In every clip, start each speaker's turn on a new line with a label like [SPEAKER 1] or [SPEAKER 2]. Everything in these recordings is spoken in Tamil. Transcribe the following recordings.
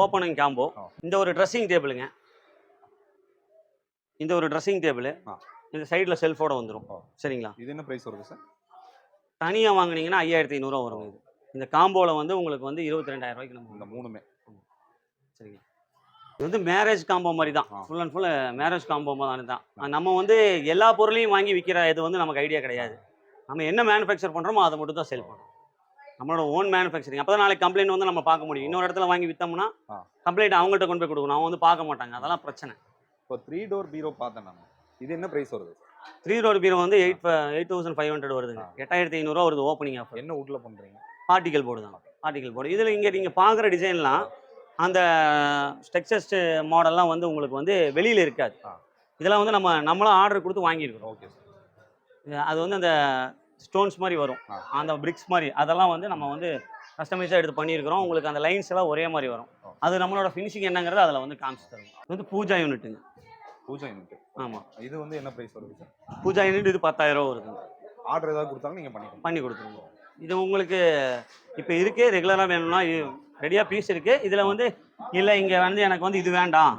[SPEAKER 1] Opening combo. இந்த ஒரு ட்ரெஸ்ஸிங் டேபிளுங்க. இந்த ஒரு ட்ரெஸ்ஸிங் டேபிள். இந்த சைடில் செல்ஃபோட வந்துடும். சரிங்களா?
[SPEAKER 2] இது என்ன ப்ரைஸ் வருது சார்?
[SPEAKER 1] தனியாக வாங்கினீங்கன்னா 5500 வருங்க. இது இந்த காம்போவில் வந்து உங்களுக்கு வந்து 22,000 ரூபாய்க்கு நம்ம
[SPEAKER 2] இந்த மூணுமே.
[SPEAKER 1] சரிங்க. இது வந்து மேரேஜ் காம்போ மாதிரி தான். Full and full marriage combo மாதிரி தான். நம்ம வந்து எல்லா பொருளையும் வாங்கி விற்கிற இது வந்து நமக்கு ஐடியா கிடையாது. நம்ம என்ன மேனுஃபேக்சர் பண்ணுறோமோ அதை மட்டும் தான் சேல் பண்ணுறோம். நம்மளோட ஓன் மேனுஃபேக்சரிங். அப்போ தான் நாளைக்கு கம்ப்ளைண்ட் வந்து நம்ம பார்க்க முடியும். இன்னொரு இடத்துல வாங்கி விற்றோம்னா கம்ப்ளைண்ட் அவங்கள்ட்ட கொண்டு போய் கொடுக்கணும். அவங்க வந்து பார்க்க மாட்டாங்க. அதெல்லாம் பிரச்சனை.
[SPEAKER 2] இப்போ 3 டோர் பீரோ பார்த்தேன் நான். இது என்ன ப்ரைஸ் வருது?
[SPEAKER 1] 3 டோர் பீரோ வந்து 8500 வருதுங்க. 8500 வருது ஓப்பனிங் ஆஃபர்.
[SPEAKER 2] என்ன வுட்ல பண்ணுறீங்க?
[SPEAKER 1] பார்ட்டிகல் போர்டு தான். Particle board. இதில் இங்கே நீங்கள் பார்க்குற டிசைன்லாம் அந்த ஸ்ட்ரக்சர்ஸ் மாடல்லாம் வந்து உங்களுக்கு வந்து வெளியில் இருக்காது. இதெல்லாம் வந்து நம்மளாம் ஆர்டர் கொடுத்து வாங்கியிருக்கிறோம்.
[SPEAKER 2] Okay sir.
[SPEAKER 1] அது வந்து அந்த ஸ்டோன்ஸ் மாதிரி வரும். அந்த பிரிக்ஸ் மாதிரி அதெல்லாம் வந்து நம்ம வந்து கஸ்டமைஸாக எடுத்து பண்ணியிருக்கிறோம். உங்களுக்கு அந்த லைன்ஸ் எல்லாம் ஒரே மாதிரி வரும். அது நம்மளோட ஃபினிஷிங் என்னங்கிறது அதில் வந்து காமிச்சு தரும். இது வந்து பூஜா யூனிட்டுங்க.
[SPEAKER 2] பூஜா யூனிட்.
[SPEAKER 1] ஆமாம்.
[SPEAKER 2] இது வந்து என்ன ப்ரைஸ் வருது சார்?
[SPEAKER 1] பூஜா யூனிட் இது 10,000 ரூபா வருதுங்க.
[SPEAKER 2] ஆர்டர் ஏதாவது கொடுத்தாலும் நீங்கள் பண்ணி
[SPEAKER 1] கொடுத்துருவோம். இது உங்களுக்கு இப்போ இருக்கே ரெகுலராக வேணும்னா ரெடியாக பீஸ் இருக்குது. இதில் வந்து இல்லை இங்கே வந்து எனக்கு வந்து இது வேண்டாம்,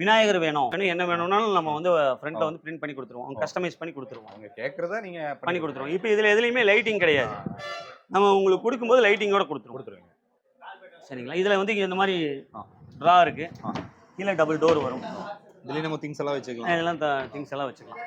[SPEAKER 1] விநாயகர் வேணும், என்ன வேணும்னாலும் நம்ம வந்து ஃப்ரண்ட்டில் வந்து பிரிண்ட் பண்ணி கொடுத்துருவோம். அவங்க கஸ்டமைஸ் பண்ணி கொடுத்துருவோம்.
[SPEAKER 2] அவங்க கேட்குறத நீங்கள்
[SPEAKER 1] பண்ணி கொடுத்துருவோம். இப்போ இதில் எதுலேயுமே லைட்டிங் கிடையாது. நம்ம உங்களுக்கு கொடுக்கும்போது லைட்டிங்கோட கொடுத்துருவீங்க. சரிங்களா? இதில் வந்து இந்த மாதிரி ட்ரா இருக்குது. கீழே டபுள் டோர் வரும்.
[SPEAKER 2] இதுலேயே நம்ம திங்ஸ் எல்லாம் வச்சுக்கலாம்.
[SPEAKER 1] இதெல்லாம் திங்ஸ் எல்லாம் வச்சுக்கலாம்.